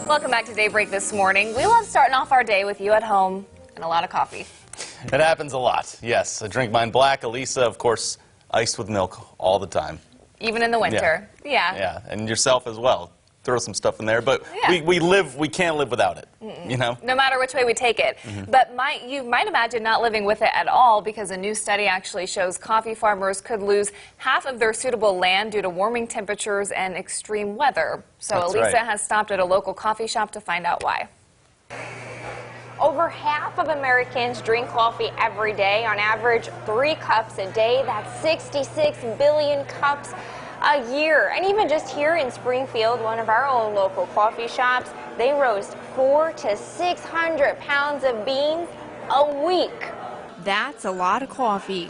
Welcome back to Daybreak this morning. We love starting off our day with you at home and a lot of coffee. It happens a lot, yes. I drink mine black. Elisa, of course, iced with milk all the time. Even in the winter. Yeah. Yeah, and yourself as well. Throw some stuff in there, but yeah. we can't live without it, you know? No matter which way we take it. But you might imagine not living with it at all, because a new study actually shows coffee farmers could lose half of their suitable land due to warming temperatures and extreme weather. So That's Elisa right. has stopped at a local coffee shop to find out why. Over half of Americans drink coffee every day, on average 3 cups a day. That's 66 billion cups a year. And even just here in Springfield, one of our own local coffee shops, they roast 400 to 600 pounds of beans a week. That's a lot of coffee.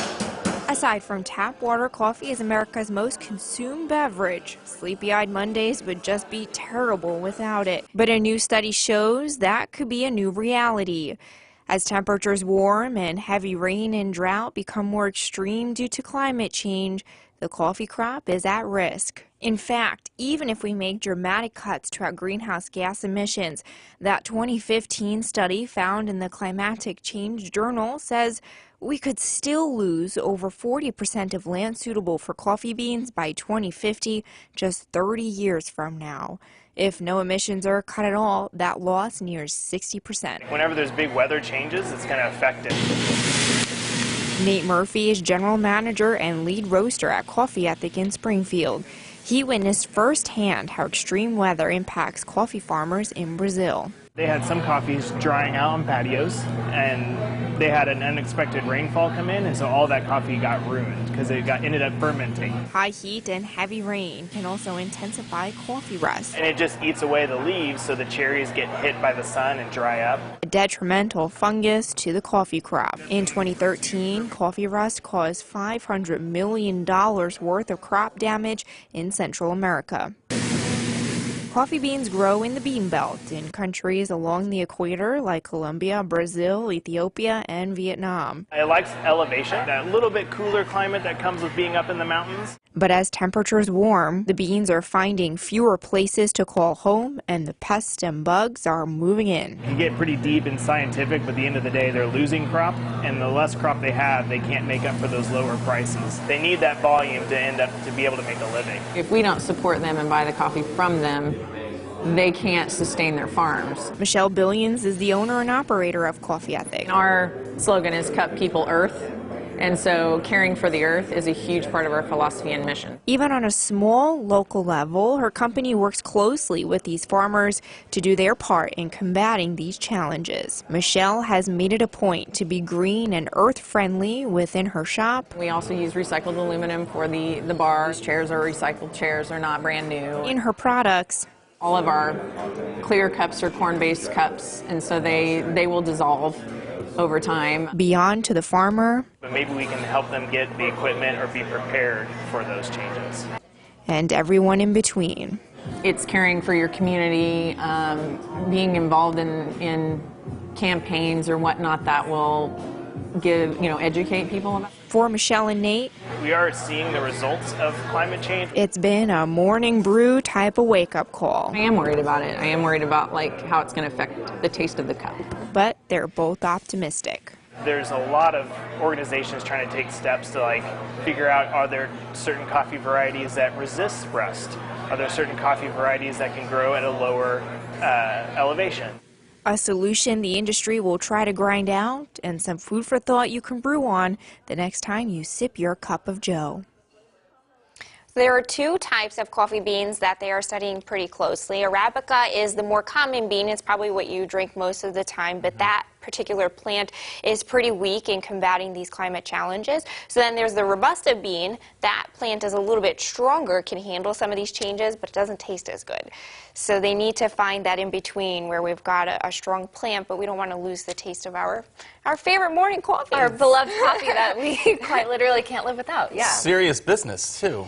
Aside from tap water, coffee is America's most consumed beverage. Sleepy-eyed Mondays would just be terrible without it. But a new study shows that could be a new reality. As temperatures warm and heavy rain and drought become more extreme due to climate change, the coffee crop is at risk. In fact, even if we make dramatic cuts to our greenhouse gas emissions, that 2015 study found in the Climatic Change Journal says we could still lose over 40% of land suitable for coffee beans by 2050, just 30 years from now. If no emissions are cut at all, that loss nears 60%. Whenever there's big weather changes, it's going to affect it. Nate Murphy is general manager and lead roaster at Coffee Ethic in Springfield. He witnessed firsthand how extreme weather impacts coffee farmers in Brazil. They had some coffees drying out on patios, and they had an unexpected rainfall come in, and so all that coffee got ruined because it ended up fermenting. High heat and heavy rain can also intensify coffee rust. And it just eats away the leaves, so the cherries get hit by the sun and dry up. A detrimental fungus to the coffee crop. In 2013, coffee rust caused $500 million worth of crop damage in Central America. Coffee beans grow in the bean belt in countries along the equator like Colombia, Brazil, Ethiopia, and Vietnam. It likes elevation, that little bit cooler climate that comes with being up in the mountains. But as temperatures warm, the beans are finding fewer places to call home, and the pests and bugs are moving in. You can get pretty deep and scientific, but at the end of the day, they're losing crop, and the less crop they have, they can't make up for those lower prices. They need that volume to end up to be able to make a living. If we don't support them and buy the coffee from them, they can't sustain their farms. Michelle Billions is the owner and operator of Coffee Ethic. Our slogan is Cut People Earth, and so caring for the earth is a huge part of our philosophy and mission. Even on a small local level, her company works closely with these farmers to do their part in combating these challenges. Michelle has made it a point to be green and earth-friendly within her shop. We also use recycled aluminum for the bars. Chairs are recycled chairs, are not brand new. In her products, all of our clear cups are corn-based cups, and so they will dissolve over time. Beyond to the farmer, But maybe we can help them get the equipment or be prepared for those changes. and everyone in between. It's caring for your community, being involved in campaigns or whatnot that will educate people about. For Michelle and Nate, We are seeing the results of climate change. it's been a morning brew type of wake-up call. I am worried about it. I am worried about how it's going to affect the taste of the cup. But they're both optimistic. There's a lot of organizations trying to take steps to figure out, are there certain coffee varieties that resist rust? Are there certain coffee varieties that can grow at a lower elevation? A solution the industry will try to grind out, and some food for thought you can brew on the next time you sip your cup of joe. There are 2 types of coffee beans that they are studying pretty closely. Arabica is the more common bean. It's probably what you drink most of the time, but that particular plant is pretty weak in combating these climate challenges. So then there's the Robusta bean. That plant is a little bit stronger, can handle some of these changes, but it doesn't taste as good. So they need to find that in between where we've got a strong plant, but we don't want to lose the taste of our favorite morning coffee. Our beloved coffee that we quite literally can't live without. Yeah. Serious business, too.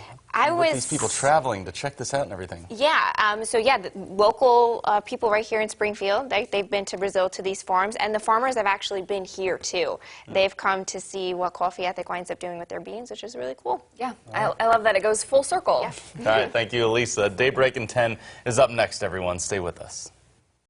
With these people traveling to check this out and everything. Yeah, the local people right here in Springfield, they've been to Brazil to these farms, and the farmers have actually been here too. They've come to see what Coffee Ethic winds up doing with their beans, which is really cool. Yeah, I love that it goes full circle. Yeah. All right, thank you, Elisa. Daybreak in 10 is up next, everyone. Stay with us.